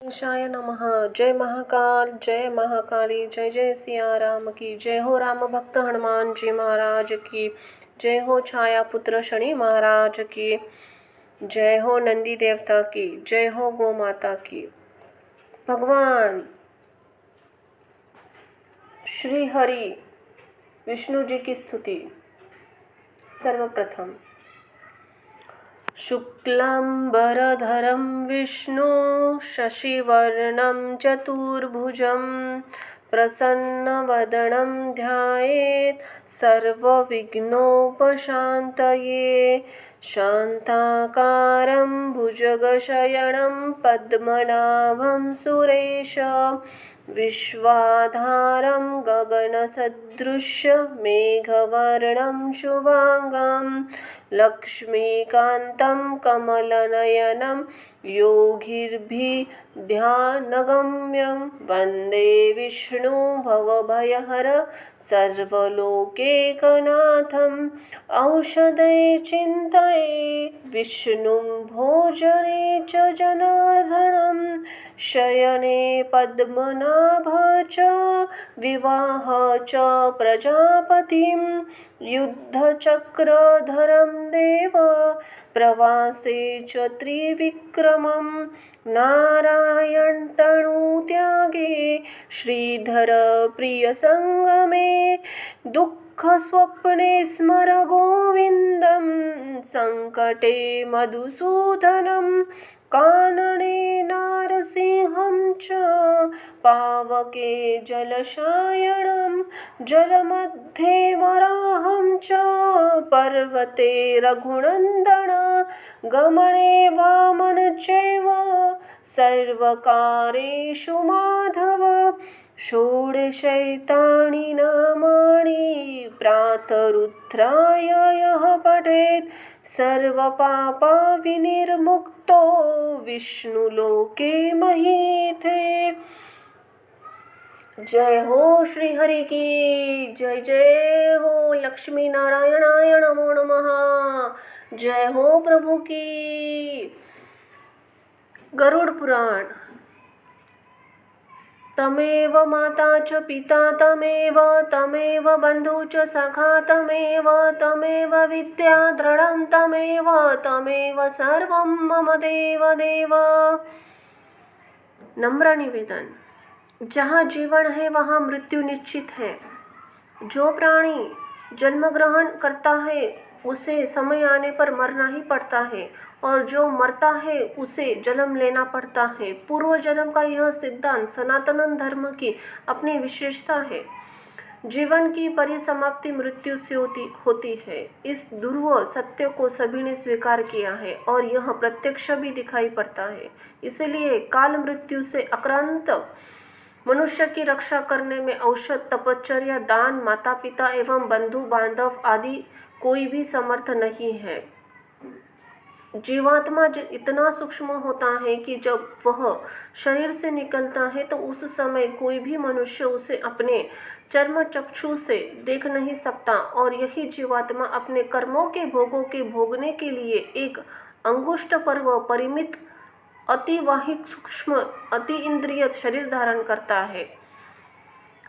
गणेशाय नमः। जय महाकाल, जय महाकाली, जय जय सिया राम की जय हो। राम भक्त हनुमान जी महाराज की जय हो। छाया पुत्र शनि महाराज की जय हो। नंदी देवता की जय हो। गौ माता की। भगवान श्री हरि विष्णु जी की स्तुति। सर्वप्रथम शुक्लांबरधरं विष्णु शशिवर्णं चतुर्भुजं प्रसन्नवदनं ध्यायेत् सर्वविघ्नोपशान्तये। शान्ताकारं भुजगशयनं पद्मनाभं सुरेशं विश्वाधारं गगनसदृशमेघवर्णं शुभांगं लक्ष्मीकान्तं कमलनयनं योगिभिर्ध्यानगम्यं वन्दे विष्णु भवभयहर सर्वलोकैकनाथम्। औषधे चिन्तये विष्णुं भोजने च जनार्दनं शयने पद्मनाभ च विवाह च प्रजापतिं युद्धचक्रधरं देव प्रवासे च त्रिविक्रमं नारायण तनुत्यागे श्रीधर प्रियसंगमे दुःखस्वप्ने स्मर गोविन्दं संकटे मधुसूदनं कानने नारसिंहं च पावके जलशायनं जलमध्ये वराहं च पर्वते रघुनन्दन गमने वामन चैव सर्वकारेषु माधव। षोडशैतानि नामानि प्रातरुद्राय यः पठेत् सर्वपापा विनिर्मुक्तो विष्णुलोके महीते। जय हो श्री हरि की जय। जय हो लक्ष्मी नारायणाय नमो नमः। जय हो प्रभु की। गरुड़ पुराण। तमेव माता च पिता तमेव बंधु च सखा तमेव विद्या दृढ़ं तमेव सर्वं मम देव देव। नम्र निवेदन। जहाँ जीवन है वहाँ मृत्यु निश्चित है। जो प्राणी जन्म ग्रहण करता है उसे समय आने पर मरना ही पड़ता है, और जो मरता है उसे जन्म लेना पड़ता है। पूर्व जन्म का यह सिद्धांत सनातन धर्म की अपनी विशेषता है। जीवन की परिसमाप्ति मृत्यु से होती है। इस ध्रुव सत्य को सभी ने स्वीकार किया है और यह प्रत्यक्ष भी दिखाई पड़ता है। इसलिए काल मृत्यु से आक्रांत मनुष्य की रक्षा करने में औषध, तपश्चर्या, दान, माता पिता एवं बंधु बांधव आदि कोई भी समर्थ नहीं है। जीवात्मा इतना सूक्ष्म होता है कि जब वह शरीर से निकलता है तो उस समय कोई भी मनुष्य उसे अपने चर्म चक्षु से देख नहीं सकता, और यही जीवात्मा अपने कर्मों के भोगों के भोगने के लिए एक अंगुष्ठ पर्व परिमित अतिवाहिक सूक्ष्म अति इंद्रिय शरीर धारण करता है,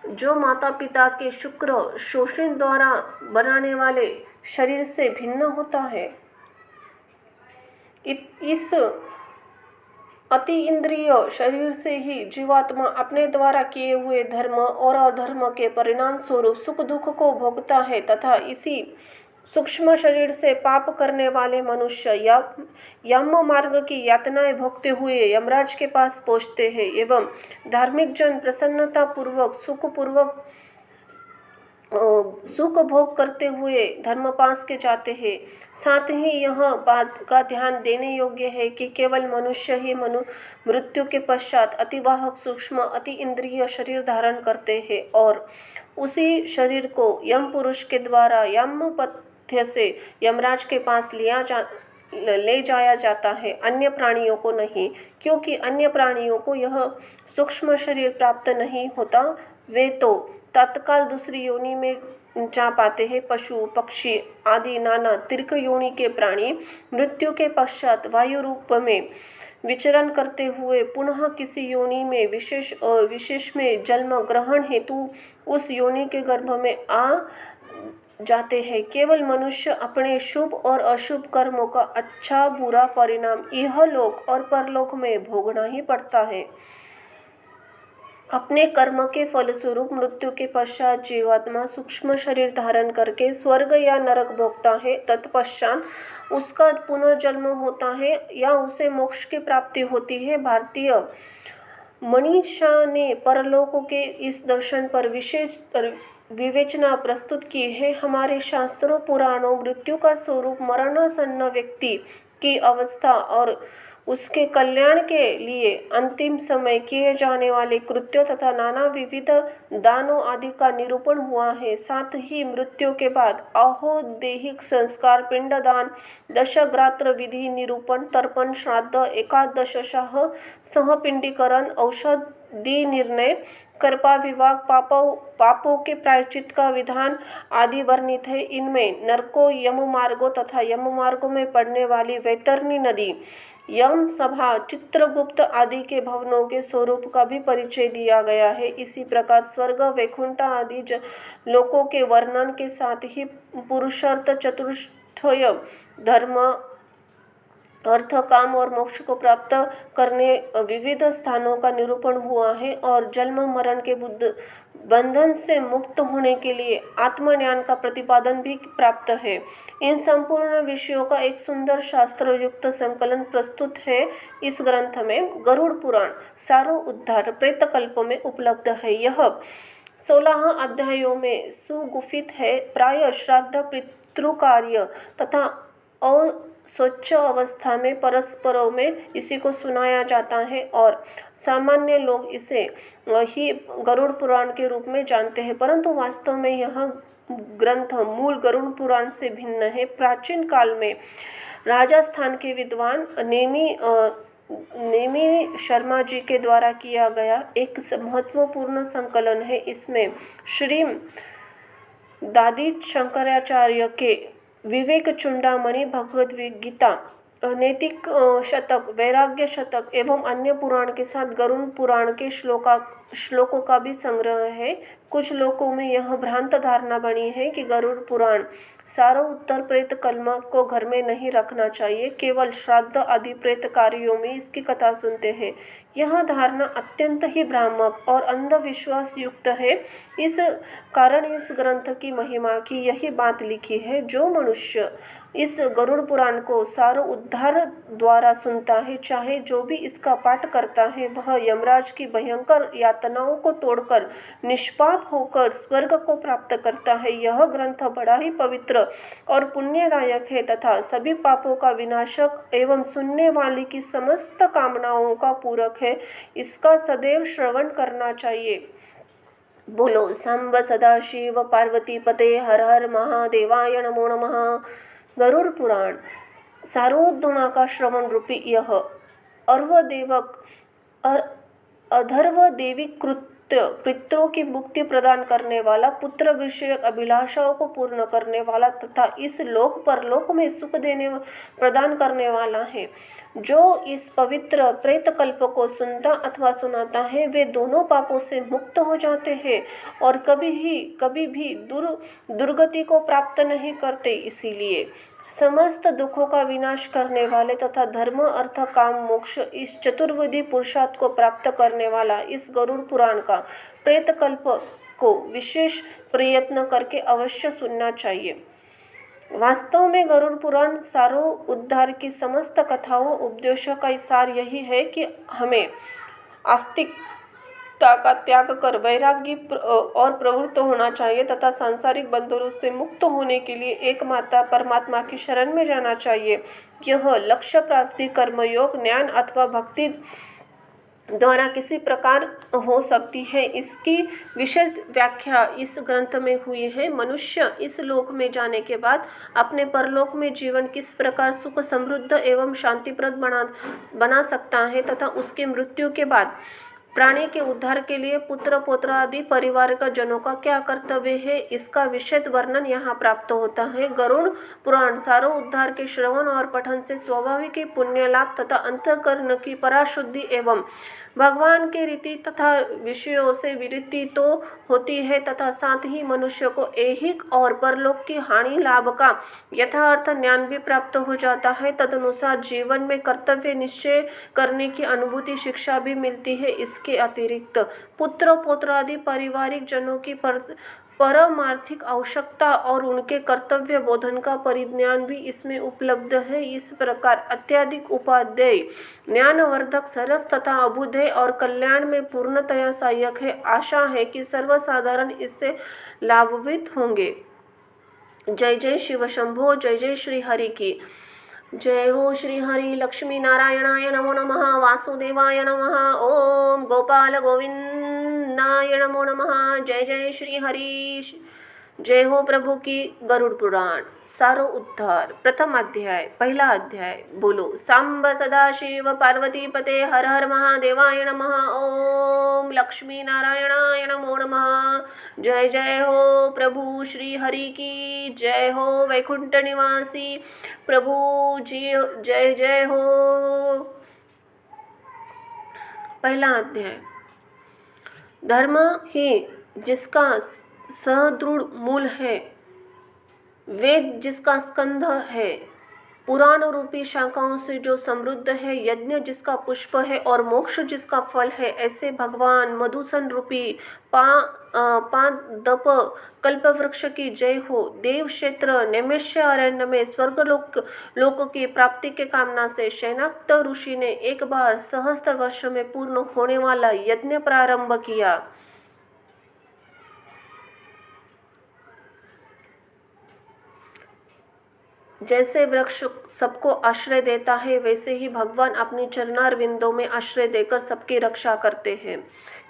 जो माता पिता के शुक्र शोषण द्वारा बनाने वाले शरीर से भिन्न होता है। इस अति इंद्रिय शरीर से ही जीवात्मा अपने द्वारा किए हुए धर्म और अधर्म के परिणाम स्वरूप सुख दुख को भोगता है, तथा इसी सूक्ष्म शरीर से पाप करने वाले मनुष्य यम मार्ग की यातनाएं भोगते हुए यमराज के पास पहुंचते हैं, एवं धार्मिक जन प्रसन्नता पूर्वक सुख भोग करते हुए धर्म पास के जाते हैं। साथ ही यह बात का ध्यान देने योग्य है कि केवल मनुष्य ही मृत्यु के पश्चात अतिवाहक सूक्ष्म अति इंद्रिय शरीर धारण करते हैं, और उसी शरीर को यम पुरुष के द्वारा यम पथ्य से यमराज के पास ले जाया जाता है, अन्य प्राणियों को नहीं, क्योंकि अन्य प्राणियों को यह सूक्ष्म शरीर प्राप्त नहीं होता। वे तो तत्काल दूसरी योनि में जा पाते हैं। पशु पक्षी आदि नाना तीर्थ योनि के प्राणी मृत्यु के पश्चात वायु रूप में विचरण करते हुए पुनः किसी योनि में विशेष में जन्म ग्रहण हेतु उस योनि के गर्भ में आ जाते हैं। केवल मनुष्य अपने शुभ और अशुभ कर्मों का अच्छा बुरा परिणाम यह लोक और परलोक में भोगना ही पड़ता है। अपने कर्म के फलस्वरूप मृत्यु के पश्चात जीवात्मा सूक्ष्म शरीर धारण करके स्वर्ग या नरक भोगता है। तत्पश्चात उसका पुनर्जन्म होता है या उसे मोक्ष की प्राप्ति होती है। भारतीय मनीषा ने परलोक के इस दर्शन पर विशेष विवेचना प्रस्तुत की है। हमारे शास्त्रों पुराणों मृत्यु का स्वरूप मरणासन्न व्यक्ति की अवस्था और उसके कल्याण के लिए अंतिम समय किए जाने वाले कृत्यों तथा नाना विविध दानों आदि का निरूपण हुआ है। साथ ही मृत्यु के बाद अहोदैहिक संस्कार, पिंडदान, दशग्रात्र विधि, निरूपण, तर्पण, श्राद्ध, एकादशशाह, सहपिंडीकरण, औषधि निर्णय, कर्पा विवाह, पापों के प्रायश्चित का विधान आदि वर्णित है। इनमें नरकों, यम मार्गों तथा यम मार्गों में पड़ने वाली वैतरणी नदी, यम सभा, चित्रगुप्त आदि के भवनों के स्वरूप का भी परिचय दिया गया है। इसी प्रकार स्वर्ग, वैकुंठ आदि लोकों के वर्णन के साथ ही पुरुषार्थ चतुष्टय धर्म, अर्थ, काम और मोक्ष को प्राप्त करने विविध स्थानों का निरूपण हुआ है और जन्म मरण के बंधन से मुक्त होने के लिए आत्मज्ञान का प्रतिपादन भी प्राप्त है। इन संपूर्ण विषयों का एक सुंदर शास्त्र युक्त संकलन प्रस्तुत है इस ग्रंथ में। गरुड़ पुराण सारो उद्धार प्रेतकल्प में उपलब्ध है। यह 16 अध्यायों में सुगुफित है। प्राय श्राद्ध, पितृकार्य तथा स्वच्छ अवस्था में परस्परों में इसी को सुनाया जाता है और सामान्य लोग इसे ही गरुड़ पुराण के रूप में जानते हैं, परंतु वास्तव में यह ग्रंथ मूल गरुड़ पुराण से भिन्न है। प्राचीन काल में राजस्थान के विद्वान नेमी शर्मा जी के द्वारा किया गया एक महत्वपूर्ण संकलन है। इसमें श्री दादी शंकराचार्य के विवेक चूड़ामणि, भगवद गीता, नैतिक शतक, वैराग्य शतक एवं अन्य पुराण के साथ गरुड़ पुराण के श्लोकों का भी संग्रह है। कुछ लोगों में यह भ्रांत धारणा बनी है कि गरुड़ पुराण सारो उत्तर प्रेत कल्म को घर में नहीं रखना चाहिए, केवल श्राद्ध आदि प्रेत कार्यों में इसकी कथा सुनते हैं। यह धारणा अत्यंत ही भ्रामक और अंधविश्वास युक्त है। इस कारण इस ग्रंथ की महिमा की यही बात लिखी है, जो मनुष्य इस गरुड़ पुराण को सारो उद्धार द्वारा सुनता है, चाहे जो भी इसका पाठ करता है, वह यमराज की भयंकर यातनाओं को तोड़कर निष्पाप होकर स्वर्ग को प्राप्त करता है। यह ग्रंथ बड़ा ही पवित्र और पुण्यदायक है तथा सभी पापों का विनाशक एवं सुनने वाले की समस्त कामनाओं का पूरक है। इसका सदैव श्रवण करना चाहिए। बोलो सांब सदाशिव पार्वती पते, हर हर महादेवाय नमो नमः। गरुड़ पुराण सारोद्दुणा का श्रवण रूपी यह अर्वदेवक और अधर्व देविक कृत्य पितरों की मुक्ति प्रदान करने वाला, पुत्र विषयक अभिलाषाओं को पूर्ण करने वाला तथा इस लोक परलोक में सुख प्रदान करने वाला है। जो इस पवित्र प्रेतकल्प को सुनता अथवा सुनाता है, वे दोनों पापों से मुक्त हो जाते हैं और कभी भी दुर्गति को प्राप्त नहीं करते। इसीलिए समस्त दुखों का विनाश करने वाले तथा धर्म, अर्थ, काम, मोक्ष इस चतुर्विधि पुरुषार्थ को प्राप्त करने वाला इस गरुड़ पुराण का प्रेतकल्प को विशेष प्रयत्न करके अवश्य सुनना चाहिए। वास्तव में गरुड़ पुराण सारो उद्धार की समस्त कथाओं उपदेशों का सार यही है कि हमें आस्तिकता का त्याग कर वैराग्य और प्रवृत्त होना चाहिए तथा सांसारिक बंधनों से मुक्त होने के लिए एकमात्र परमात्मा की शरण में जाना चाहिए। यह लक्ष्य प्राप्ति कर्मयोग, ज्ञान अथवा भक्ति द्वारा किसी प्रकार हो सकती है। इसकी विशद व्याख्या इस ग्रंथ में हुई है। मनुष्य इस लोक में जाने के बाद अपने परलोक में जीवन किस प्रकार सुख, समृद्ध एवं शांतिप्रद बना सकता है तथा उसके मृत्यु के बाद प्राणी के उद्धार के लिए पुत्र पौत्र आदि परिवार का जनों का क्या कर्तव्य है, इसका विशद वर्णन यहाँ प्राप्त होता है। गरुड़ पुराण सारों उद्धार के श्रवण और पठन से स्वाभाविक ही पुण्य लाभ तथा अंतःकरण की पराशुद्धि एवं भगवान के रीति तथा विषयों से विरति तो होती है तथा साथ ही मनुष्य को ऐहिक और परलोक की हानि लाभ का यथार्थ ज्ञान भी प्राप्त हो जाता है। तदनुसार जीवन में कर्तव्य निश्चय करने की अनुभूति शिक्षा भी मिलती है। इसके अतिरिक्त पुत्र पौत्र आदि पारिवारिक जनों की परमार्थिक आवश्यकता और उनके कर्तव्य बोधन का परिज्ञान भी इसमें उपलब्ध है। इस प्रकार अत्यधिक उपादेय ज्ञानवर्धक सरस तथा अभ्युदय और कल्याण में पूर्णतया सहायक है। आशा है कि सर्वसाधारण इससे लाभान्वित होंगे। जय जय शिव शंभो, जय जय श्री हरि की जय हो। श्री हरि लक्ष्मी नारायणाय नमो नमः, वासुदेवाय नमः, ओम गोपाल गोविंदाय नमो नमः। जय जय श्री हरि। जय हो प्रभु की। गरुड़ पुराण सारो उद्धार प्रथम अध्याय पहला अध्याय। बोलो सांब सदाशिव पार्वती पते हर हर महादेवाय नमः। ओम लक्ष्मी नारायणाय नमो नमः। जय जय हो प्रभु श्री हरि की जय हो। वैकुंठ निवासी प्रभु जी जय जय हो। पहला अध्याय। धर्म ही जिसका सदृढ़ मूल है, वेद जिसका स्कंध है, पुराण रूपी शाखाओं से जो समृद्ध है, यज्ञ जिसका पुष्प है और मोक्ष जिसका फल है, ऐसे भगवान मधुसन रूपी पादप कल्प वृक्ष की जय हो। देव क्षेत्र नैमिष्य अरण्य में स्वर्गलोक की प्राप्ति के कामना से शैनाक्त ऋषि ने एक बार सहस्त्र वर्ष में पूर्ण होने वाला यज्ञ प्रारंभ किया। जैसे वृक्ष सबको आश्रय देता है, वैसे ही भगवान अपनी चरणारविंदों में आश्रय देकर सबकी रक्षा करते हैं।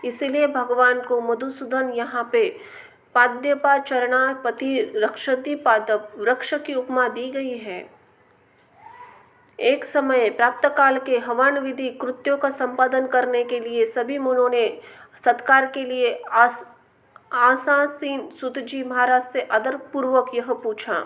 इसीलिए भगवान को मधुसूदन यहाँ पे पाद्यपा चरणापति रक्षति पादप वृक्ष की उपमा दी गई है। एक समय प्राप्त काल के हवन विधि कृत्यों का संपादन करने के लिए सभी मुनों ने सत्कार के लिए आसासीन सूत जी महाराज से आदर पूर्वक यह पूछा,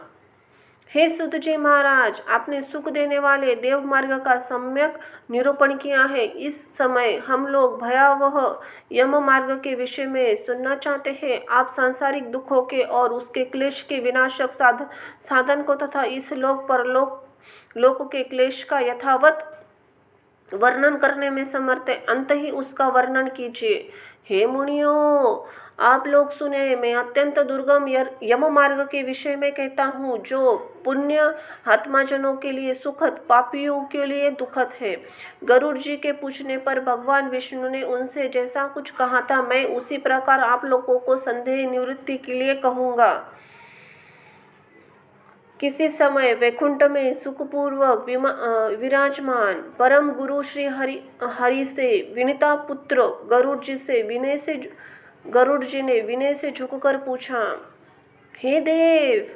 हे सूत जी महाराज, आपने सुख देने वाले देव मार्ग का सम्यक निरूपण किया है। इस समय हम लोग भयावह यम मार्ग के विषय में सुनना चाहते हैं। आप सांसारिक दुखों के और उसके क्लेश के विनाशक साधन को तथा इस लोक के क्लेश का यथावत वर्णन करने में समर्थ है, अंत ही उसका वर्णन कीजिए। हे मुनियों, आप लोग सुने, मैं अत्यंत दुर्गम यम मार्ग के विषय में कहता हूँ, जो पुण्य आत्माजनों के लिए सुखद, पापियों के लिए दुखद है। गरुड़ जी के पूछने पर भगवान विष्णु ने उनसे जैसा कुछ कहा था, मैं उसी प्रकार आप लोगों को संदेह निवृत्ति के लिए कहूँगा। किसी समय वैकुंठ में सुखपूर्वक विराजमान परम गुरु श्री हरि से विनीता पुत्र गरुड़ जी ने विनय से झुककर पूछा, हे देव,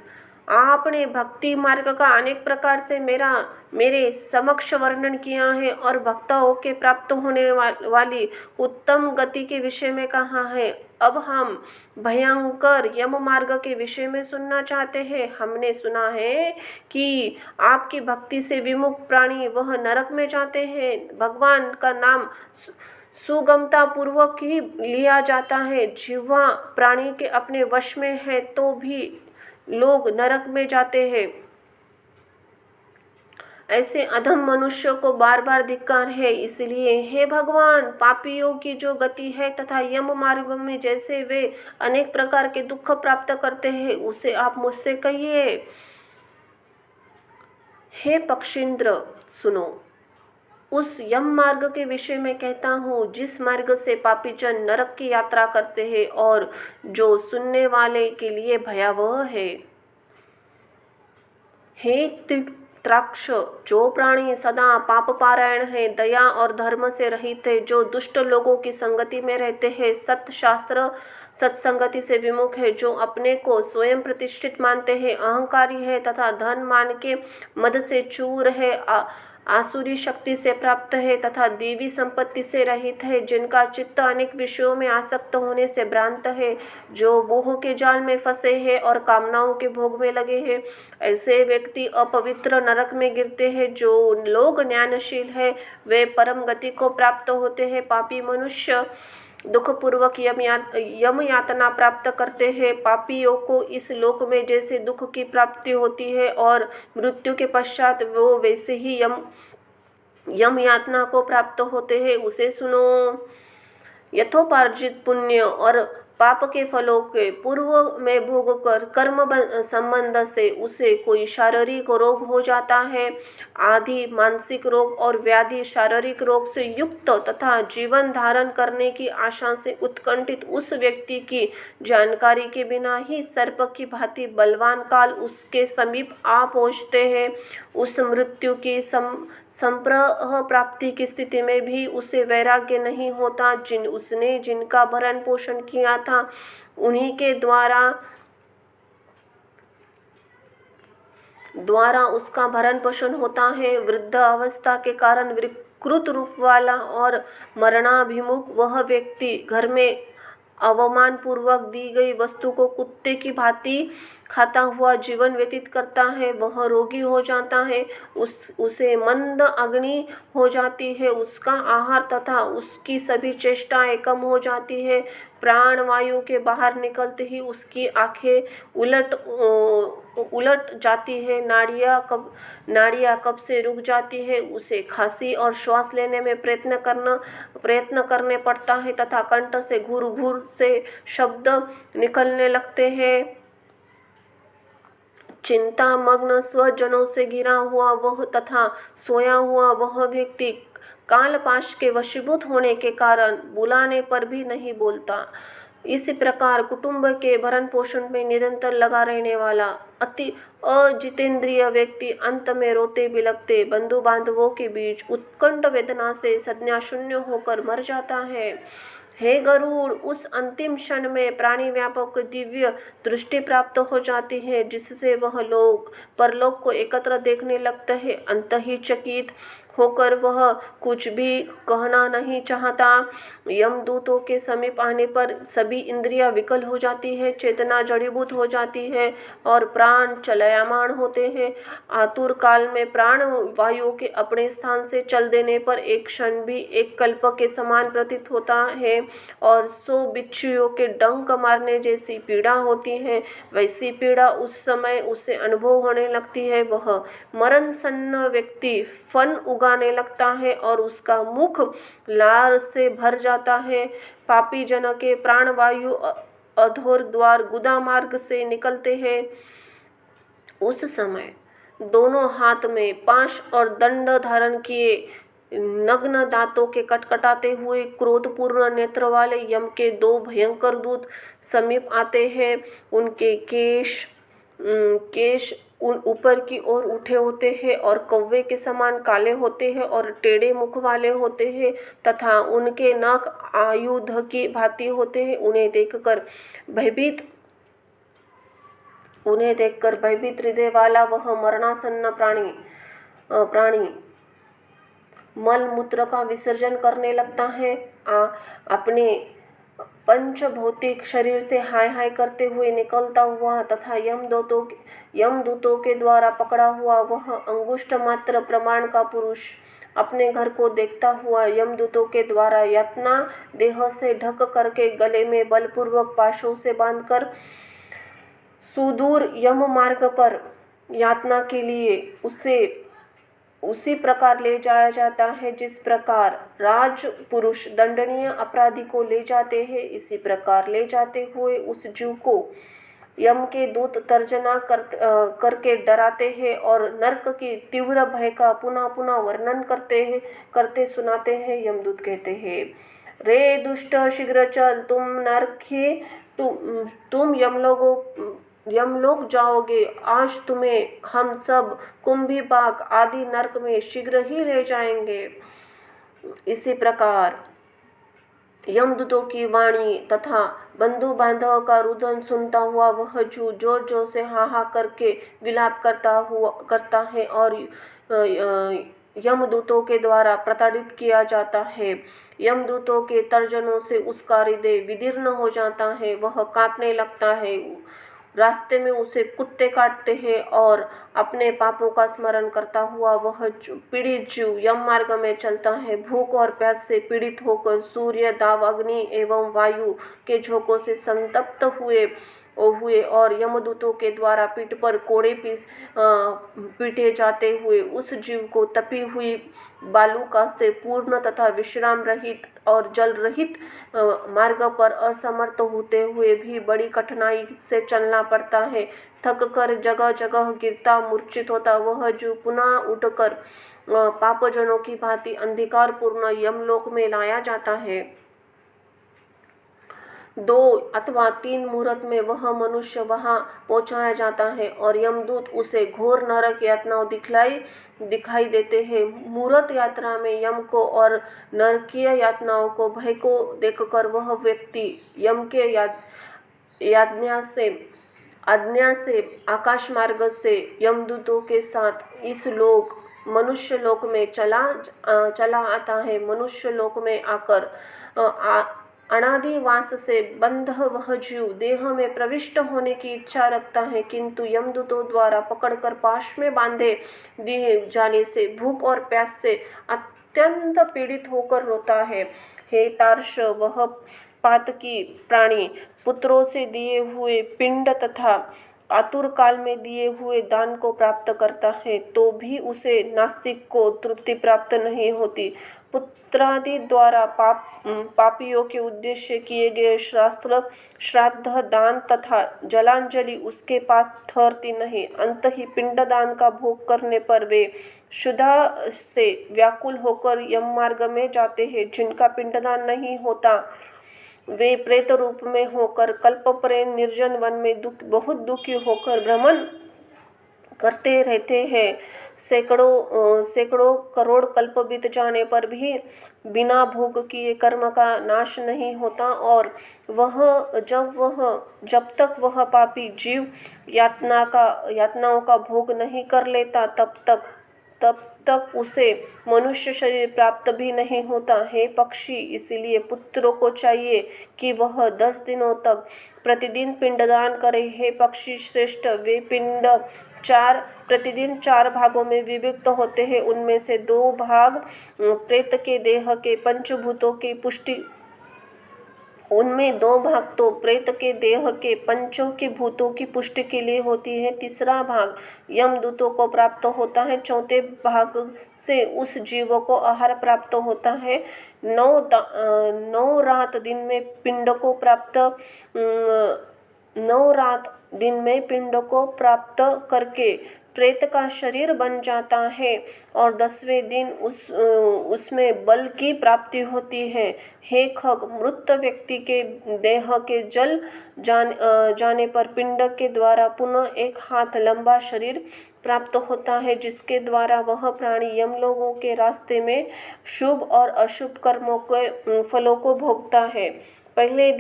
आपने भक्ति मार्ग का अनेक प्रकार से मेरे समक्ष वर्णन किया है और भक्तों के प्राप्त होने वाली उत्तम गति के विषय में कहा है। अब हम भयंकर यम मार्ग के विषय में सुनना चाहते हैं। हमने सुना है कि आपकी भक्ति से विमुख प्राणी वह नरक में जाते हैं। भगवान का नाम सुगमता पूर्वक ही लिया जाता है। जिह्वा प्राणी के अपने वश में है तो भी लोग नरक में जाते हैं। ऐसे अधम मनुष्यों को बार बार धिक्कार है। इसलिए हे भगवान, पापियों की जो गति है तथा यम मार्ग में जैसे वे अनेक प्रकार के दुख प्राप्त करते हैं, उसे आप मुझसे कहिए। हे पक्षींद्र, सुनो, उस यम मार्ग के विषय में कहता हूँ, जिस मार्ग से पापी जन नरक की यात्रा करते हैं और जो सुनने वाले के लिए भयावह है। हे त्राक्ष, जो प्राणी सदा पाप पारायण है, दया और धर्म से रहित है, जो दुष्ट लोगों की संगति में रहते हैं, सत्शास्त्र सत्संगति से विमुख है, जो अपने को स्वयं प्रतिष्ठित मानते हैं, अहंकारी है तथा धन मान के मद से चूर है, आसुरी शक्ति से प्राप्त है तथा देवी संपत्ति से रहित है, जिनका चित्त अनेक विषयों में आसक्त होने से भ्रांत है, जो मोह के जाल में फंसे हैं और कामनाओं के भोग में लगे हैं, ऐसे व्यक्ति अपवित्र नरक में गिरते हैं। जो लोग ज्ञानशील है वे परम गति को प्राप्त होते हैं। पापी मनुष्य दुखपूर्वक यम यातना प्राप्त करते हैं। पापियों को इस लोक में जैसे दुख की प्राप्ति होती है और मृत्यु के पश्चात वो वैसे ही यम यातना को प्राप्त होते हैं। उसे सुनो। यथोपार्जित पुण्य और पाप के फलों के पूर्व में भोग कर कर्म संबंध से उसे कोई शारीरिक रोग हो जाता है। आदि मानसिक रोग और व्याधि शारीरिक रोग से युक्त तथा जीवन धारण करने की आशा से उत्कंठित उस व्यक्ति की जानकारी के बिना ही सर्प की भांति बलवान काल उसके समीप आ पहुँचते हैं। उस मृत्यु की संप्रह प्राप्ति की स्थिति में भी उसे वैराग्य नहीं होता। उसने जिनका भरण पोषण किया था उन्हीं के द्वारा उसका भरण पोषण होता है। वृद्ध अवस्था के कारण विकृत रूप वाला और मरणाभिमुख वह व्यक्ति घर में अवमान पूर्वक दी गई वस्तु को कुत्ते की भांति खाता हुआ जीवन व्यतीत करता है। वह रोगी हो जाता है, उसे मंद अग्नि हो जाती है, उसका आहार तथा उसकी सभी चेष्टाएं कम हो जाती है। प्राण वायु के बाहर निकलते ही उसकी आंखें उलट जाती है। नाड़ियाँ कब से रुक जाती है। उसे खांसी और श्वास लेने में प्रयत्न करने पड़ता है तथा कंठ से घूर घूर से शब्द निकलने लगते हैं। चिंता मग्न स्वजनों से घिरा हुआ वह तथा सोया हुआ वह व्यक्ति कालपाश के वशीभूत होने के कारण बुलाने पर भी नहीं बोलता। इसी प्रकार कुटुंब के भरण पोषण में निरंतर लगा रहने वाला अति अजितेंद्रिय व्यक्ति अंत में रोते बिलखते बंधु बांधवों के बीच उत्कंठ वेदना से संज्ञा शून्य होकर मर जाता है। हे गरुड़, उस अंतिम क्षण में प्राणी व्यापक दिव्य दृष्टि प्राप्त हो जाती है, जिससे वह लोग परलोक को एकत्र देखने लगते हैं। अंतःचकित होकर वह कुछ भी कहना नहीं चाहता। यमदूतों के समीप आने पर सभी इंद्रियां विकल हो जाती है, चेतना जड़ीभूत हो जाती है और प्राण चलयमान होते हैं। आतुर काल में प्राण वायु के अपने स्थान से चल देने पर एक क्षण भी एक कल्प के समान प्रतीत होता है और 100 बिच्छुओं के डंक मारने जैसी पीड़ा होती है। वैसी पीड़ा उस समय उसे अनुभव होने लगती है। वह मरणसन्न व्यक्ति फन उगाने लगता है और उसका मुख लार से भर जाता है। पापी जन के प्राणवायु अधोर द्वार गुदा मार्ग से निकलते हैं। उस समय दोनों हाथ में पाश और दंड धारण किए नग्न दांतों के कटकटाते हुए क्रोधपूर्ण नेत्र वाले यम के 2 भयंकर दूत समीप आते हैं। उनके केश ऊपर की ओर उठे होते हैं और कौवे के समान काले होते हैं और टेढ़े मुख वाले होते हैं तथा उनके नख आयुध की भांति होते हैं। उन्हें देखकर भयभीत हृदय वाला वह मरणासन्न प्राणी मल मूत्र का विसर्जन करने लगता है। अपने पंचभौतिक शरीर से हाय हाय करते हुए निकलता हुआ तथा यमदूतों के द्वारा पकड़ा हुआ वह अंगुष्ठ मात्र प्रमाण का पुरुष अपने घर को देखता हुआ यमदूतों के द्वारा यातना देह से ढक करके गले में बलपूर्वक पाशों से बांधकर सुदूर यम मार्ग पर यातना के लिए उसी प्रकार ले जाया जाता है जिस प्रकार राजपुरुष दंडनीय अपराधी को ले जाते हैं। इसी प्रकार ले जाते हुए उस जीव को यम के दूत तर्जना करके डराते हैं और नरक की तीव्र भय का पुनः पुनः वर्णन करते सुनाते हैं। यमदूत कहते हैं, रे दुष्ट शीघ्र चल, तुम यमलोक जाओगे। आज तुम्हें हम सब कुंभीपाक आदि नरक में शीघ्र ही ले जाएंगे। इसी प्रकार यमदूतों की वाणी तथा बंधु बांधव का रुदन सुनता हुआ वह जू जोर जोर से हा हा करके विलाप करता है और यमदूतों के द्वारा प्रताड़ित किया जाता है। यमदूतों के तर्जनों से उसका हृदय विदीर्ण हो जाता है, वह कांपने लगता है। रास्ते में उसे कुत्ते काटते हैं और अपने पापों का स्मरण करता हुआ वह पीड़ित जीव यम मार्ग में चलता है। भूख और प्यास से पीड़ित होकर सूर्य, दाव, अग्नि एवं वायु के झोंकों से संतप्त हुए और यमदूतों के द्वारा पीठ पर कोड़े पीटे जाते हुए उस जीव को तपी हुई बालुका से पूर्ण तथा विश्राम रहित और जल रहित मार्ग पर असमर्थ होते हुए भी बड़ी कठिनाई से चलना पड़ता है। थक कर जगह जगह गिरता मूर्छित होता वह जीव पुनः उठकर पापजनों की भांति अंधकारपूर्ण यमलोक में लाया जाता है। 2 अथवा 3 मुहूर्त में वह मनुष्य वहां पहुंचाया जाता है और यमदूत उसे घोर नरक यातनाओं दिखाई देते हैं। मुहूर्त यात्रा में यम को और नरकीय यातनाओं को भय को देखकर वह व्यक्ति यम के आज्ञा से आकाश मार्ग से यमदूतों के साथ इस मनुष्य लोक में चला आता है। मनुष्य लोक में आकर अनादिवास से बंध वह जीव देह में प्रविष्ट होने की इच्छा रखता है, किंतु यमदूतों द्वारा पकड़कर पाश में बांधे दिए जाने से भूख और प्यास से अत्यंत पीड़ित होकर रोता है। हे तार्क्ष, वह पातकी प्राणी पुत्रों से दिए हुए पिंड तथा आतुर काल में दिए हुए दान को प्राप्त करता है तो भी उसे नास्तिक को तृप्ति प्राप्त नहीं होती। पुत्रादि द्वारा पापियों के उद्देश्य किए गए शास्त्र, श्राद्ध, दान तथा जलांजलि उसके पास ठहरती नहीं। अंत ही पिंडदान का भोग करने पर वे क्षुधा से व्याकुल होकर यम मार्ग में जाते हैं। जिनका पिंडदान नहीं होता वे प्रेत रूप में होकर कल्पपर्यंत निर्जन वन में बहुत दुखी होकर भ्रमण करते रहते हैं। सैकड़ों करोड़ कल्प बीत जाने पर भी बिना भोग किए कर्म का नाश नहीं होता और जब तक वह पापी जीव यातनाओं का भोग नहीं कर लेता तब तक उसे मनुष्य शरीर प्राप्त भी नहीं होता। हे पक्षी, इसलिए पुत्रों को चाहिए कि वह 10 दिनों तक प्रतिदिन पिंडदान करे। हे पक्षी श्रेष्ठ, वे पिंड प्रतिदिन 4 भागों में विभक्त होते हैं। उनमें से 2 भाग प्रेत के देह के पंचभूतों की पुष्टि पंचों के भूतों की पुष्टि के लिए होती है। तीसरा भाग यमदूतों को प्राप्त होता है। चौथे भाग से उस जीव को आहार प्राप्त होता है। 9 रात दिन को प्राप्त करके प्रेत का शरीर बन जाता है और 10वें दिन उसमें बल की प्राप्ति होती है। हे खग, मृत व्यक्ति के देह के जल जाने पर पिंड के द्वारा पुनः 1 हाथ लंबा शरीर प्राप्त होता है, जिसके द्वारा वह प्राणी यमलोकों के रास्ते में शुभ और अशुभ कर्मों के फलों को भोगता है। पहले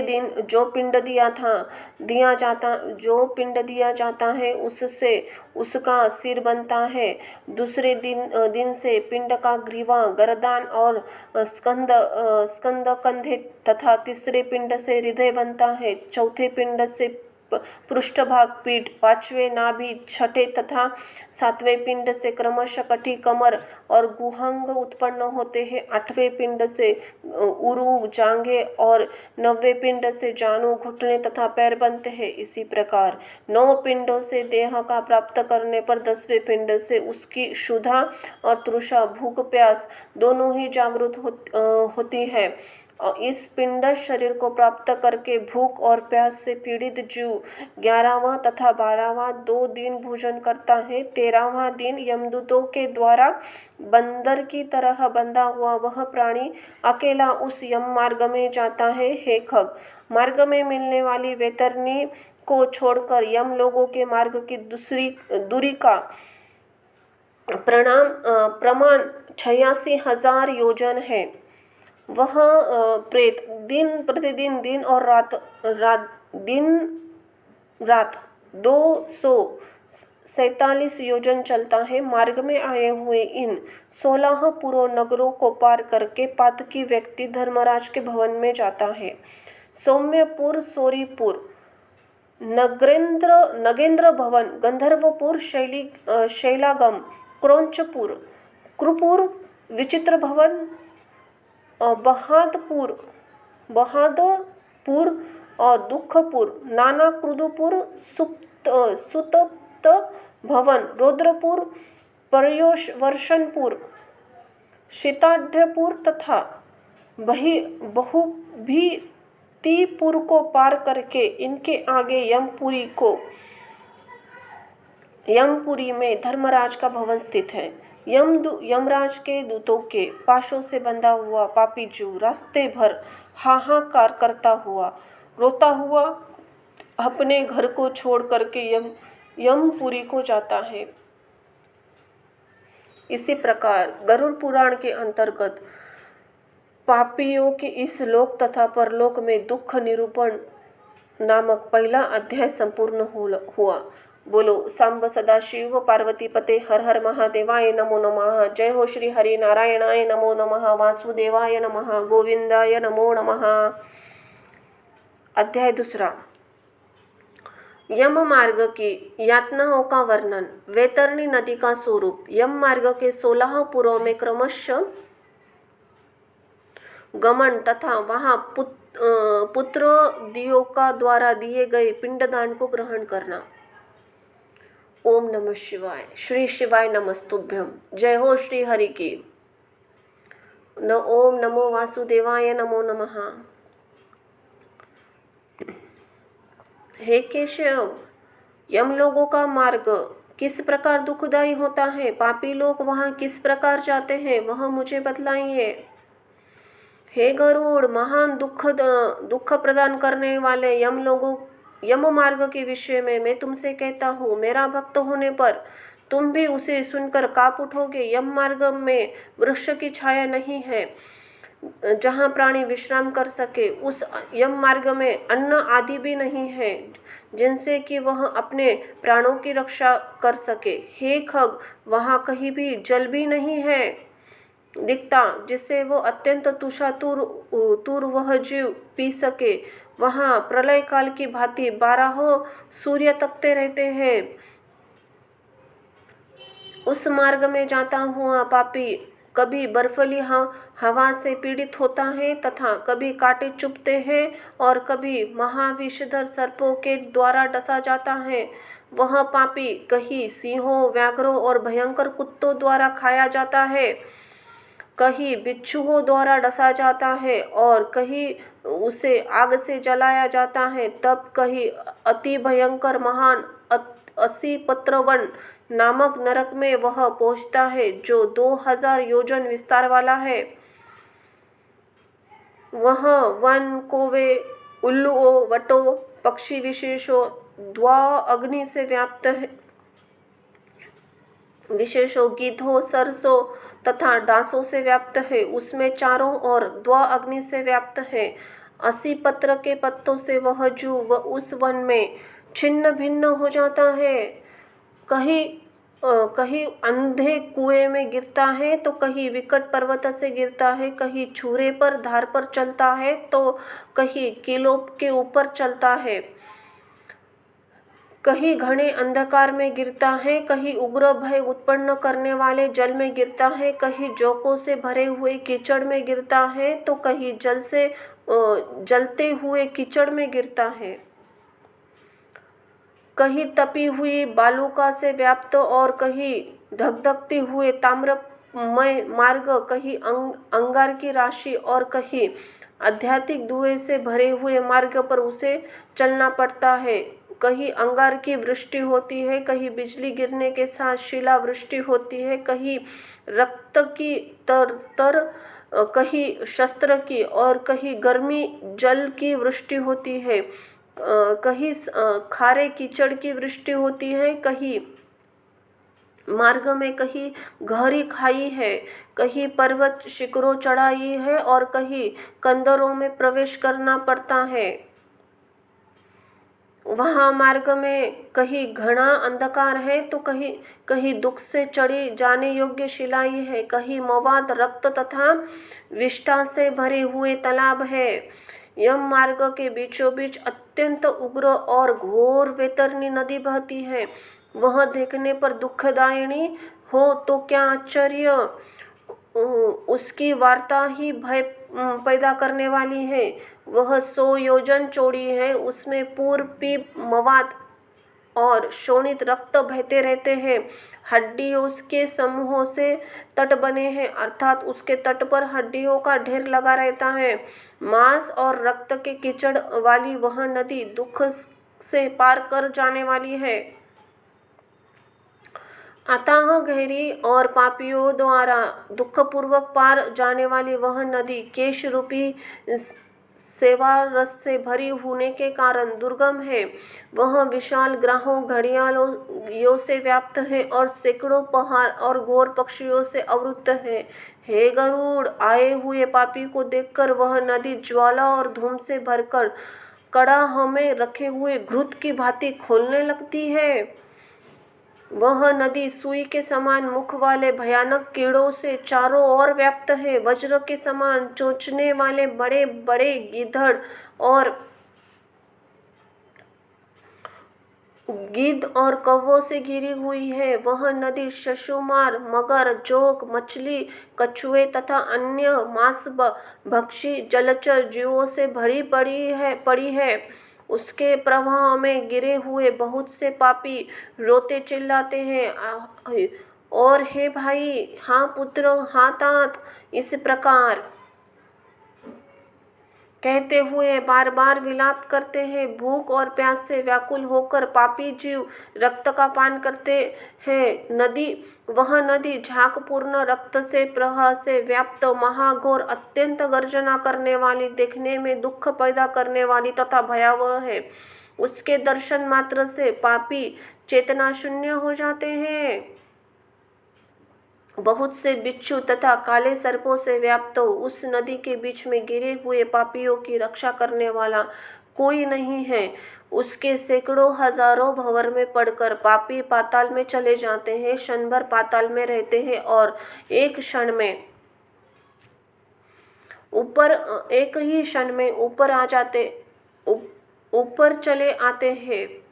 दिन जो पिंड दिया जाता है उससे उसका सिर बनता है। दूसरे दिन से पिंड का ग्रीवा, गर्दन और स्कंद कंधे तथा तीसरे पिंड से हृदय बनता है। चौथे पिंड से पृष्ठभाग पीठ, 5वें नाभि, 6ठे तथा 7वें पिंड से क्रमशः कटी, कमर और गुहांग उत्पन्न होते हैं। 8वें पिंड से उरु, जांघें और 9वें पिंड से जानु, घुटने तथा पैर बनते हैं। इसी प्रकार 9 पिंडों से देह का प्राप्त करने पर 10वें पिंड से उसकी क्षुधा और तृषा, भूख प्यास दोनों ही जागृत होती है। और इस पिंड शरीर को प्राप्त करके भूख और प्यास से पीड़ित जीव 11वां तथा 12वां 2 दिन भोजन करता है। 13वां दिन यमदूतों के द्वारा बंदर की तरह बंधा हुआ वह प्राणी अकेला उस यम मार्ग में जाता है। हे खग, मार्ग में मिलने वाली वैतरणी को छोड़कर यम लोगों के मार्ग की दूरी का प्रमाण 86,000 योजन है। वह प्रेत प्रतिदिन दिन और रात 200 47 योजन चलता है। मार्ग में आए हुए इन 16 पुरों नगरों को पार करके पातकी व्यक्ति धर्मराज के भवन में जाता है। सौम्यपुर, सोरीपुर, नगेंद्र भवन, गंधर्वपुर, शैलागम, क्रौंचपुर, कृपुर, विचित्र भवन, बहादपुर और दुखपुर, नाना क्रुदपुर, सुतप्त भवन, रुद्रपुर, पर्यवर्षणपुर, शीताढ्यपुर तथा बहुभीतिपुर को पार करके इनके आगे यमपुरी में धर्मराज का भवन स्थित है। यमराज के दूतों के पाशों से बंधा हुआ पापी जीव रास्ते भर हाहाकार करता हुआ, रोता हुआ अपने घर को छोड़ करके यमपुरी को जाता है। इसी प्रकार गरुड़ पुराण के अंतर्गत पापियों के इस लोक तथा परलोक में दुख निरूपण नामक पहला अध्याय संपूर्ण हुआ। बोलो सांब सदाशिव पार्वती पते हर हर महादेवाय नमो नमः। जय हो श्री हरि नारायणाय नमो नमः। वासुदेवाय नमः। गोविंदाय नमो नमः। अध्याय दूसरा, यम मार्ग की यातनाओं का वर्णन। वैतरणी नदी का स्वरूप। यम मार्ग के 16 पुरों में क्रमशः गमन तथा वहां पुत्रों का द्वारा दिए गए पिंडदान को ग्रहण करना। ओम नमः शिवाय। श्री शिवाय नमस्तुभ्यम। जय हो श्री हरि की। ओम नमो वासुदेवाय नमो नमः। हे केशव, यम लोगों का मार्ग किस प्रकार दुखदायी होता है, पापी लोग वहां किस प्रकार जाते हैं, वह मुझे बतलाइए। हे गरुड़, महान दुख प्रदान करने वाले यम मार्ग के विषय में मैं तुमसे कहता हूँ, मेरा भक्त होने पर तुम भी उसे सुनकर काँप उठोगे। यम मार्ग में वृक्ष की छाया नहीं है जहाँ प्राणी विश्राम कर सके। उस यम मार्ग में अन्न आदि भी नहीं है जिनसे कि वह अपने प्राणों की रक्षा कर सके। हे खग, वहाँ कहीं भी जल भी नहीं है दिखता जिससे वो अत्यंत तुषातुर वह जीव पी सके। वहाँ प्रलय काल की भांति 12 सूर्य तपते रहते हैं। उस मार्ग में जाता हुआ पापी कभी बर्फीली हवा से पीड़ित होता है तथा कभी कांटे चुभते हैं और कभी महाविषधर सर्पों के द्वारा डसा जाता है। वह पापी कहीं सिंहों, व्याघ्रों और भयंकर कुत्तों द्वारा खाया जाता है, कहीं बिच्छुओं द्वारा डसा जाता है और कहीं उसे आग से जलाया जाता है। तब कहीं अति भयंकर महान असीपत्रवन नामक नरक में वह पहुंचता है जो 2000 योजन विस्तार वाला है। वह वन, कौवे, उल्लुओं, वटों, पक्षी विशेषों, द्वा अग्नि से व्याप्त है, विशेषों गिद्धों, सरसों तथा डांसों से व्याप्त है। उसमें चारों ओर द्वा अग्नि से व्याप्त है। 80 पत्र के पत्तों से वह जीव उस वन में छिन्न भिन्न हो जाता है। कहीं अंधे कुएं में गिरता है तो कहीं विकट पर्वत से गिरता है, कहीं छुरे पर धार पर चलता है तो कहीं किलों के ऊपर चलता है, कहीं घने अंधकार में गिरता है, कहीं उग्र भय उत्पन्न करने वाले जल में गिरता है, कहीं जोकों से भरे हुए कीचड़ में गिरता है तो कहीं जलते हुए कीचड़ में गिरता है, कहीं तपी हुई बालुका से व्याप्त और कहीं धगधगते हुए ताम्रमय मार्ग, कहीं अंगार की राशि और कहीं आध्यात्मिक धुएं से भरे हुए मार्ग पर उसे चलना पड़ता है। कहीं अंगार की वृष्टि होती है, कहीं बिजली गिरने के साथ शिला वृष्टि होती है, कहीं रक्त की कहीं शस्त्र की और कहीं गर्मी जल की वृष्टि होती है, कहीं खारे कीचड़ की वृष्टि होती है, कहीं मार्ग में कहीं गहरी खाई है, कहीं पर्वत शिखरों चढ़ाई है और कहीं कंदरों में प्रवेश करना पड़ता है। वहाँ मार्ग में कहीं घना अंधकार है तो कहीं कहीं दुख से चढ़ी जाने योग्य शिलाई है, कहीं मवाद रक्त तथा विष्ठा से भरे हुए तालाब है। यम मार्ग के बीचों बीच अत्यंत उग्र और घोर वैतरणी नदी बहती है। वह देखने पर दुखदायिनी हो तो क्या आश्चर्य, उसकी वार्ता ही भय पैदा करने वाली है। वह 100 योजन चौड़ी है, उसमें पूर्व पीप मवाद और शोणित रक्त बहते रहते हैं। हड्डी उसके समूहों से तट बने हैं, अर्थात उसके तट पर हड्डियों का ढेर लगा रहता है। मांस और रक्त के कीचड़ वाली वह नदी दुख से पार कर जाने वाली है। अतः गहरी और पापियों द्वारा दुखपूर्वक पार जाने वाली वह नदी केश रूपी सेवा रस से भरी होने के कारण दुर्गम है। वह विशाल ग्राहों घड़ियालों से व्याप्त है और सैकड़ों पहाड़ और घोर पक्षियों से आवृत है। हे गरुड़, आए हुए पापी को देखकर वह नदी ज्वाला और धूम से भरकर कड़ाह में रखे हुए घृत की भांति खोलने लगती है। वह नदी सुई के समान मुख वाले भयानक कीड़ों से चारों ओर व्याप्त है। वज्र के समान चोंचने वाले बड़े बड़े गिद्धड़ और कौवों से घिरी हुई है। वह नदी शशुमार, मगर, जोक, मछली, कछुए तथा अन्य मांस भक्षी जलचर जीवों से भरी पड़ी है। उसके प्रवाह में गिरे हुए बहुत से पापी रोते चिल्लाते हैं और हे भाई, हाँ पुत्र, हाँ तात, इस प्रकार कहते हुए बार बार विलाप करते हैं। भूख और प्यास से व्याकुल होकर पापी जीव रक्त का पान करते हैं। वह नदी झागपूर्ण रक्त से प्रवाह से व्याप्त महाघोर अत्यंत गर्जना करने वाली, देखने में दुख पैदा करने वाली तथा भयावह है। उसके दर्शन मात्र से पापी चेतना शून्य हो जाते हैं। बहुत से बिच्छू तथा काले सर्पों से व्याप्त उस नदी के बीच में गिरे हुए पापियों की रक्षा करने वाला कोई नहीं है। उसके सैकड़ों हजारों भंवर में पड़कर पापी पाताल में चले जाते हैं, क्षण भर पाताल में रहते हैं और एक ही क्षण में ऊपर चले आते हैं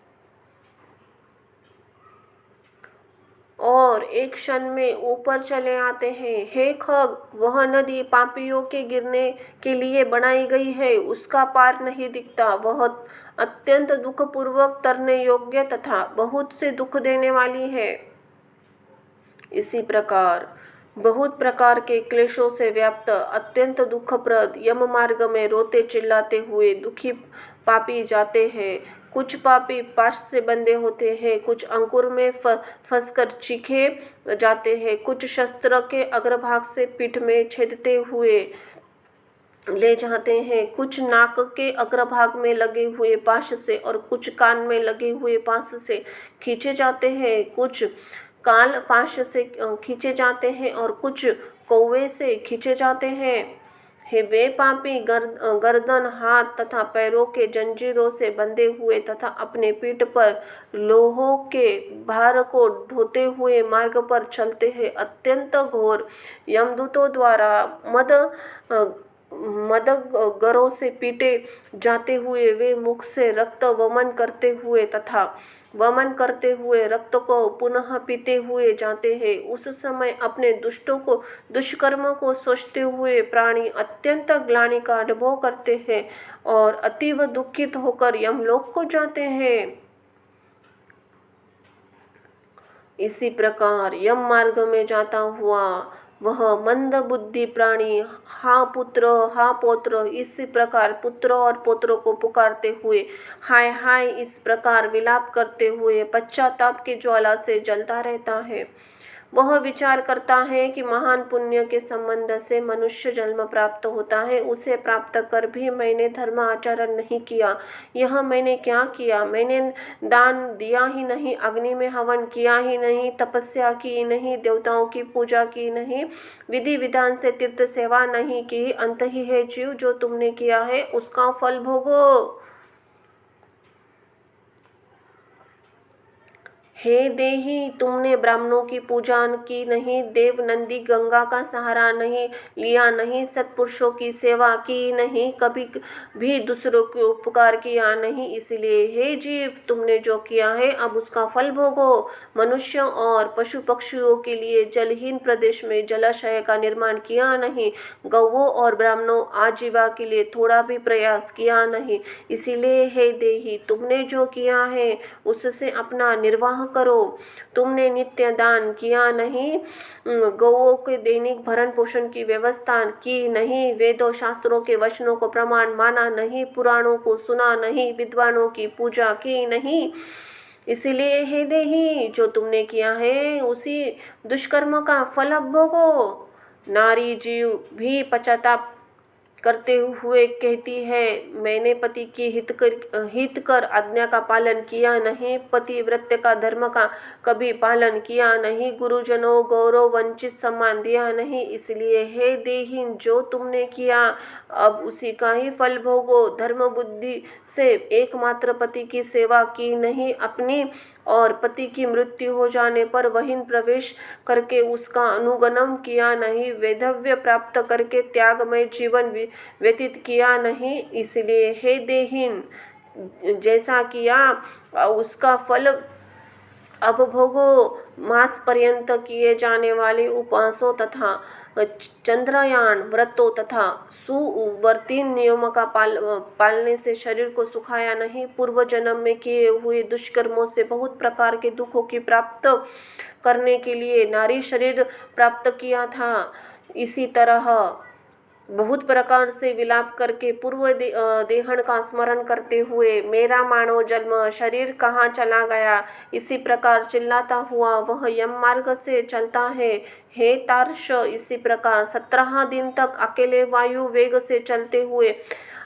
और एक क्षण में ऊपर चले आते हैं। हे खग, वह नदी पापियों के गिरने के लिए बनाई गई है, उसका पार नहीं दिखता। वह अत्यंत दुखपूर्वक तरने योग्य तथा बहुत से दुख देने वाली है। इसी प्रकार बहुत प्रकार के क्लेशों से व्याप्त अत्यंत दुखप्रद यम मार्ग में रोते चिल्लाते हुए दुखी पापी जाते हैं। कुछ पापी पाश से बंधे होते हैं, कुछ अंकुर में फंसकर चीखे जाते हैं, कुछ शस्त्र के अग्रभाग से पीठ में छेदते हुए ले जाते हैं, कुछ नाक के अग्रभाग में लगे हुए पाश से और कुछ कान में लगे हुए पाश से खींचे जाते हैं, कुछ काल पाश से खींचे जाते हैं और कुछ कौवे से खींचे जाते हैं। हे वे पापी गर्दन, हाथ तथा पैरों के जंजीरों से बंधे हुए तथा अपने पीठ पर लोहों के भार को ढोते हुए मार्ग पर चलते हैं। अत्यंत घोर यमदूतों द्वारा मदगरों से पीटे जाते हुए वे मुख से रक्त वमन करते हुए रक्त को पुनः पीते हुए जाते हैं। उस समय अपने दुष्कर्म को सोचते हुए प्राणी अत्यंत ग्लानि का अनुभव करते हैं और अतीव दुखित होकर यमलोक को जाते हैं। इसी प्रकार यम मार्ग में जाता हुआ वह मंद बुद्धि प्राणी हाँ पुत्र, हाँ पौत्र, इसी प्रकार पुत्र और पौत्रों को पुकारते हुए हाय हाय इस प्रकार विलाप करते हुए पश्चाताप की ज्वाला से जलता रहता है। वह विचार करता है कि महान पुण्य के संबंध से मनुष्य जन्म प्राप्त होता है, उसे प्राप्त कर भी मैंने धर्म आचरण नहीं किया। यह मैंने क्या किया? मैंने दान दिया ही नहीं, अग्नि में हवन किया ही नहीं, तपस्या की नहीं, देवताओं की पूजा की नहीं, विधि विधान से तीर्थ सेवा नहीं की। अंत ही है जीव, जो तुमने किया है उसका फल भोगो। हे देही, तुमने ब्राह्मणों की पूजा की नहीं, देव नंदी गंगा का सहारा नहीं लिया नहीं, सत्पुरुषों की सेवा की नहीं, कभी भी दूसरों के उपकार किया नहीं, इसलिए हे जीव, तुमने जो किया है अब उसका फल भोगो। मनुष्य और पशु पक्षियों के लिए जलहीन प्रदेश में जलाशय का निर्माण किया नहीं, गौओं और ब्राह्मणों आजीवा के लिए थोड़ा भी प्रयास किया नहीं, इसीलिए हे देही, तुमने जो किया है उससे अपना निर्वाह करो। तुमने नित्य दान किया नहीं, गौओं के दैनिक भरण पोषण की व्यवस्था की नहीं, वेदों शास्त्रों के वचनों को प्रमाण माना नहीं, पुराणों को सुना नहीं, विद्वानों की पूजा की नहीं, इसलिए हे देही, जो तुमने किया है उसी दुष्कर्म का फल अब भोगो। नारी जीव भी पश्चाताप करते हुए कहती है, मैंने पति की हित कर आज्ञा का पालन किया नहीं, पतिव्रत्य का धर्म का कभी पालन किया नहीं, गुरुजनों गौरव वंचित सम्मान दिया नहीं, इसलिए हे देहीन, जो तुमने किया अब उसी का ही फल भोगो। धर्म बुद्धि से एकमात्र पति की सेवा की नहीं, अपनी और पति की मृत्यु हो जाने पर वहीन प्रवेश करके उसका अनुगमन किया नहीं, वैधव्य प्राप्त करके त्यागमय जीवन व्यतीत किया नहीं, इसलिए हे देहीन, जैसा किया उसका फल अब भोगो। मास पर्यंत किए जाने वाले उपवासों तथा चंद्रयान व्रतों तथा सुवर्तीन नियमों का पालने से शरीर को सुखाया नहीं, पूर्व जन्म में किए हुए दुष्कर्मों से बहुत प्रकार के दुखों की प्राप्त करने के लिए नारी शरीर प्राप्त किया था। इसी तरह बहुत प्रकार से विलाप करके पूर्व देहन का स्मरण करते हुए मेरा मानव जन्म शरीर कहाँ चला गया, इसी प्रकार चिल्लाता हुआ वह यम मार्ग से चलता है। हे तार्श, इसी प्रकार 17 दिन तक अकेले वायु वेग से चलते हुए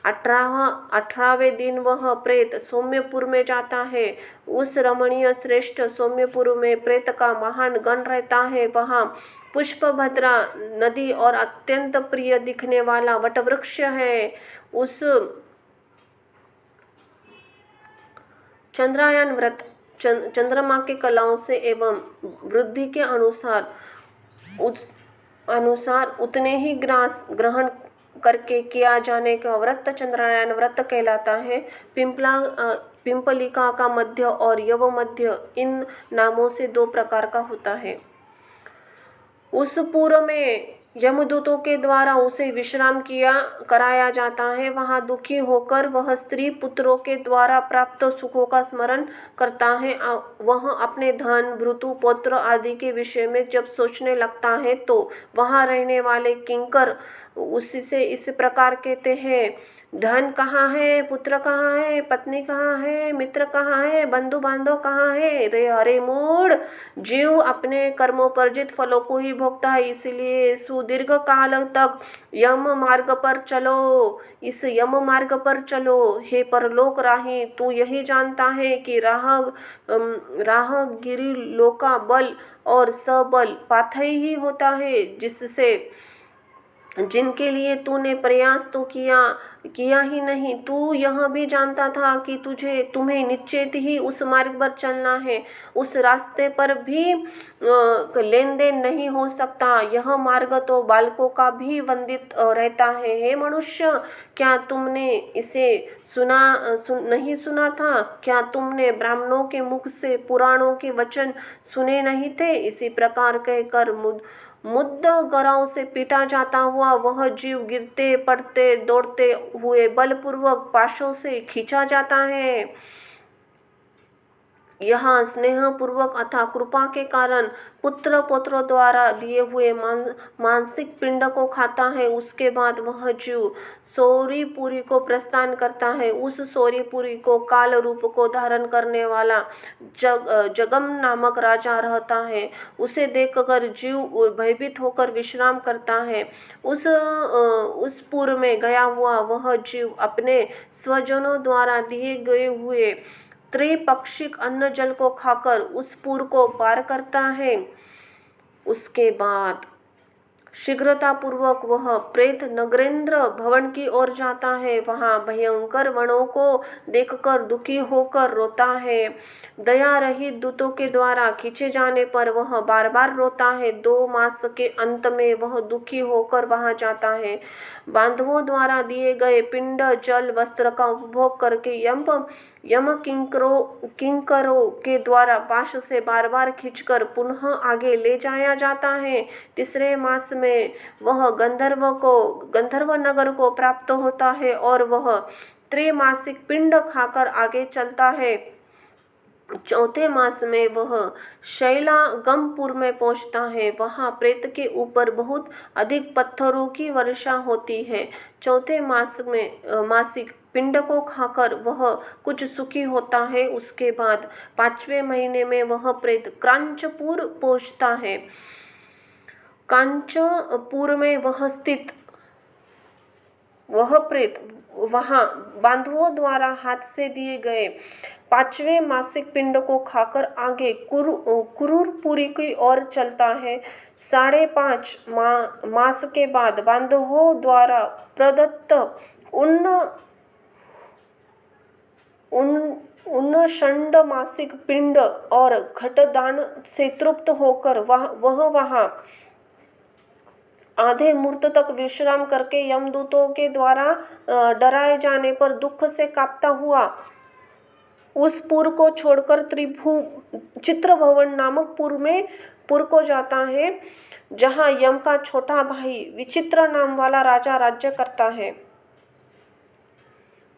18वें दिन वह प्रेत सौम्यपुर में जाता है। उस रमणीय श्रेष्ठ सौम्यपुर में प्रेत का महान गण रहता है। वहाँ पुष्पभद्रा नदी और अत्यंत प्रिय दिखने वाला वटवृक्ष है। उस चंद्रायन व्रत चंद्रमा के कलाओं से एवं वृद्धि के अनुसार उतने ही ग्रास ग्रहण करके किया जाने का व्रत चंद्रायन व्रत कहलाता है। पिंपलिका का मध्य और यव मध्य इन नामों से 2 प्रकार का होता है। उस पूर्व में यमदूतों के द्वारा उसे विश्राम कराया जाता है। वहाँ दुखी होकर वह स्त्री पुत्रों के द्वारा प्राप्त सुखों का स्मरण करता है। वह अपने धन भृतु पौत्र आदि के विषय में जब सोचने लगता है तो वहाँ रहने वाले किंकर उससे इस प्रकार कहते हैं, धन कहाँ है, पुत्र कहाँ है, पत्नी कहाँ है, मित्र कहाँ है, बंधु बांधव कहाँ है। रे अरे मूढ़, जीव अपने कर्मोपर्जित फलों को ही भोगता है, इसलिए सुदीर्घ काल तक यम मार्ग पर चलो, इस यम मार्ग पर चलो। हे परलोक राही, तू यही जानता है कि राहगिरी लोका बल और सबल पाथई ही होता है, जिनके लिए तूने प्रयास तो किया ही नहीं। तू यह भी जानता था कि तुम्हें निश्चित ही उस मार्ग पर चलना है, उस रास्ते पर भी लेन देन नहीं हो सकता। यह मार्ग तो बालकों का भी वंदित रहता है। हे मनुष्य, क्या तुमने इसे नहीं सुना था? क्या तुमने ब्राह्मणों के मुख से पुराणों के वचन सुने नहीं थे? इसी प्रकार कहकर मुद्द गराव से पीटा जाता हुआ वह जीव गिरते पड़ते दौड़ते हुए बलपूर्वक पाशों से खींचा जाता है। यहाँ स्नेह पूर्वक अथवा कृपा के कारण पुत्र पौत्रों द्वारा दिए हुए मानसिक पिंड को खाता है। उसके बाद वह जीव सौरीपुरी को प्रस्थान करता है। उस सौरीपुरी को काल रूप को धारण करने वाला जगम नामक राजा रहता है। उसे देखकर जीव भयभीत होकर विश्राम करता है। उस पूर्व में गया हुआ वह जीव अपने स्वजनों द्वारा दिए गए हुए त्रिपक्षिक अन्न जल को खाकर उस पुर को पार करता है। उसके बाद शीघ्रतापूर्वक वह प्रेत नगरेंद्र भवन की ओर जाता है। वहाँ भयंकर वनों को देखकर दुखी होकर रोता है। दया रहित दूतों के द्वारा खींचे जाने पर वह बार बार रोता है। 2 मास के अंत में वह दुखी होकर वहाँ जाता है। बांधवों द्वारा दिए गए पिंड, जल, वस्त्र का उपभोग करके यम किंकरों के द्वारा पाश से बार बार खींचकर पुनः आगे ले जाया जाता है। 3 मास में वह गंधर्व नगर को प्राप्त होता है और वह त्रैमासिक पिंड खाकर आगे चलता है। 4 मास में वह शैलागमपुर में पहुंचता है। वहां प्रेत के ऊपर बहुत अधिक पत्थरों की वर्षा होती है। 4 मास में मासिक पिंड को खाकर वह कुछ सुखी होता है। उसके बाद 5वें महीने में वह प्रेत कांचपुर पहुंचता है। कांचपुर में वह स्थित वह प्रेत वहां बांधवों द्वारा हाथ से दिए गए 5वें मासिक पिंड को खाकर आगे कुरूरपुरी की ओर चलता है। 5.5 मास के बाद बांधवों द्वारा प्रदत्त उन षंड मासिक पिंड और घटदान से तृप्त होकर वह वहां आधे मुहूर्त तक विश्राम करके यमदूतों के द्वारा डराए जाने पर दुख से कांपता हुआ उस पुर को छोड़कर चित्रभवन नामक पुर को जाता है, जहां यम का छोटा भाई विचित्र नाम वाला राजा राज्य करता है।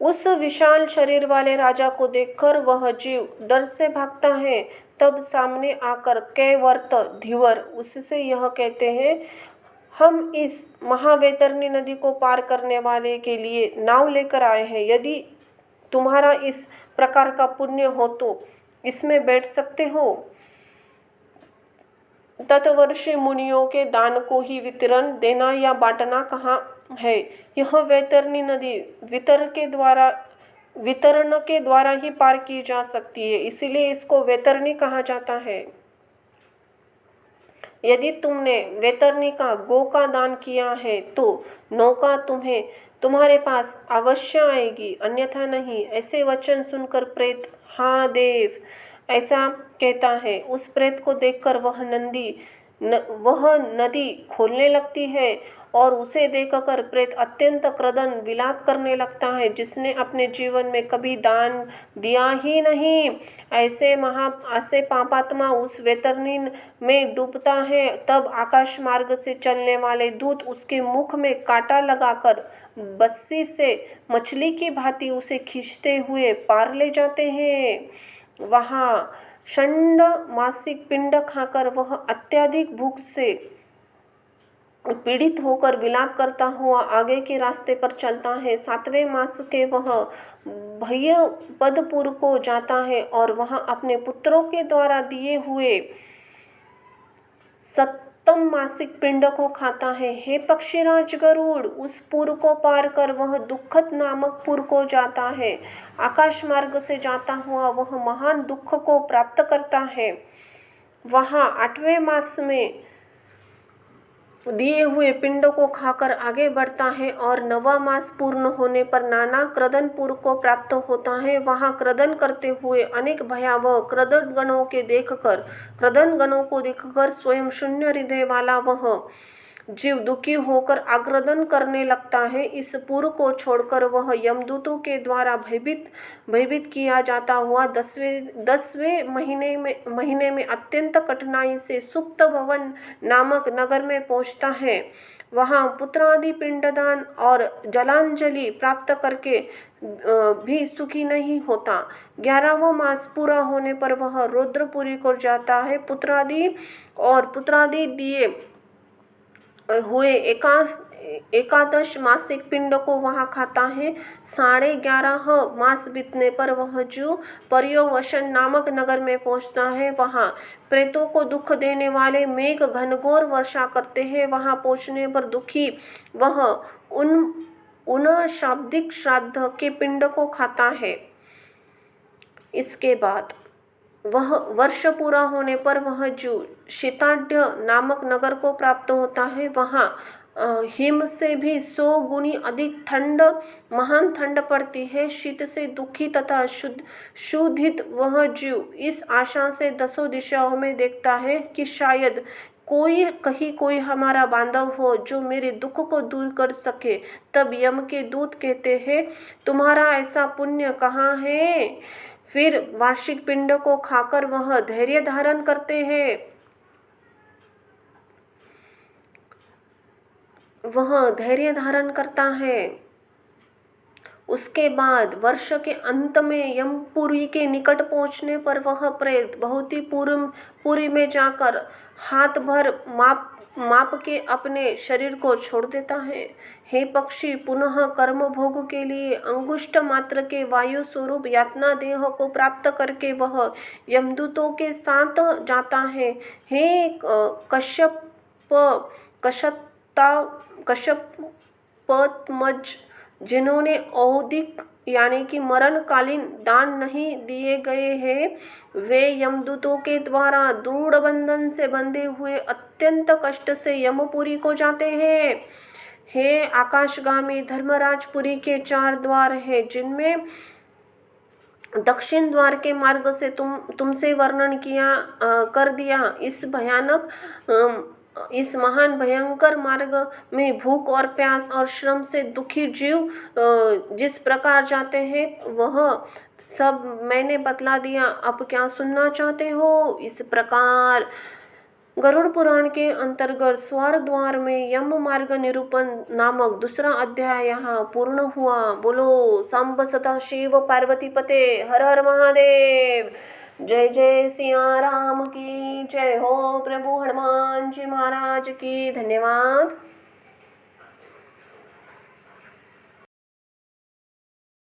उस विशाल शरीर वाले राजा को देखकर वह जीव डर से भागता है। तब सामने आकर कैवर्त धीवर उससे यह कहते हैं, हम इस महावैतरणी नदी को पार करने वाले के लिए नाव लेकर आए हैं। यदि तुम्हारा इस प्रकार का पुण्य हो तो इसमें बैठ सकते हो। तत्वर्षी मुनियों के दान को ही वितरण देना या बांटना कहाँ है। यह वैतरणी नदी वितरण के द्वारा ही पार की जा सकती है, इसीलिए इसको वैतरणी कहा जाता है। यदि तुमने वैतरणी का गो का दान किया है तो नौका तुम्हारे पास अवश्य आएगी, अन्यथा नहीं। ऐसे वचन सुनकर प्रेत हाँ देव ऐसा कहता है। उस प्रेत को देखकर वह नदी खोलने लगती है और उसे देखकर प्रेत अत्यंत क्रदन विलाप करने लगता है, जिसने अपने जीवन में कभी दान दिया ही नहीं। ऐसे पापात्मा उस वैतरणी में डूबता है। तब आकाश मार्ग से चलने वाले दूत उसके मुख में कांटा लगाकर बंसी से मछली की भांति उसे खींचते हुए पार ले जाते हैं। वहाँ षंड मासिक पिंड खाकर वह अत्यधिक भूख से पीड़ित होकर विलाप करता हुआ आगे के रास्ते पर चलता है। 7वें मास के वह भयपदपुर को जाता है और वहां अपने पुत्रों के द्वारा दिए हुए 7म मासिक पिंड को खाता है। हे पक्षीराज गरुड़, उस पुर को पार कर वह दुखद नामक पुर को जाता है। आकाश मार्ग से जाता हुआ वह महान दुख को प्राप्त करता है। वहां 8वें मास में दिए हुए पिंड को खाकर आगे बढ़ता है और 9वां मास पूर्ण होने पर नाना क्रदनपुर को प्राप्त होता है। वहां क्रदन करते हुए अनेक भयावह क्रदनगणों को देखकर स्वयं शून्य हृदय वाला वह जीव दुखी होकर आक्रदन करने लगता है। इस पुर को छोड़कर वह यमदूतों के द्वारा भयभीत किया जाता हुआ 10वें महीने में अत्यंत कठिनाई से सुप्त भवन नामक नगर में पहुंचता है। वहां पुत्रादि पिंडदान और जलांजलि प्राप्त करके भी सुखी नहीं होता। 11वां मास पूरा होने पर वह रुद्रपुरी को जाता है। पुत्रादि दिए हुए 11 मासिक पिंड को वहां खाता है। 11.5 मास बीतने पर वह जीव पर्यवसन नामक नगर में पहुंचता है। वहां प्रेतों को दुख देने वाले मेघ घनघोर वर्षा करते हैं। वहां पहुंचने पर दुखी वह उन शाब्दिक श्राद्ध के पिंड को खाता है। इसके बाद वह वर्ष पूरा होने पर वह जो शीताढ्य नामक नगर को प्राप्त होता है, वहाँ हिम से भी 100 गुनी अधिक ठंड, महान ठंड पड़ती है। शीत से दुखी तथा शुद्धित वह जीव इस आशा से दसों दिशाओं में देखता है कि शायद कोई हमारा बांधव हो जो मेरे दुख को दूर कर सके। तब यम के दूत कहते हैं, तुम्हारा ऐसा पुण्य कहाँ है? फिर वार्षिक पिंड को खाकर वह धैर्य धारण करते हैं। वह धैर्य धारण करता है। उसके बाद वर्ष के अंत में यमपुरी के निकट पहुंचने पर वह प्रेत बहुत ही पुरी में जाकर हाथ भर माप के अपने शरीर को छोड़ देता है। हे पक्षी, पुनः कर्म भोग के लिए अंगुष्ठ मात्र के वायु स्वरूप यातना देह को प्राप्त करके वह यमदूतों के साथ जाता है। हे कश्यपत्मज, जिन्होंने औदिक यानी कि मरणकालीन दान नहीं दिए गए हैं, वे यमदूतों के द्वारा दृढ़ बंधन से बंधे हुए अत्यंत कष्ट से यमपुरी को जाते हैं। हे आकाशगामी धर्मराजपुरी के 4 द्वार हैं, जिनमें दक्षिण द्वार के मार्ग से तुमसे वर्णन कर दिया। इस महान भयंकर मार्ग में भूख और प्यास और श्रम से दुखी जीव जिस प्रकार जाते हैं, वह सब मैंने बतला दिया। अब क्या सुनना चाहते हो? इस प्रकार गरुड़ पुराण के अंतर्गत स्वर द्वार में यम मार्ग निरूपण नामक दूसरा अध्याय यहाँ पूर्ण हुआ। बोलो सांब सदा शिव पार्वती पते, हर हर महादेव। जय जय सिया राम की जय हो। प्रभु हनुमान जी महाराज की धन्यवाद।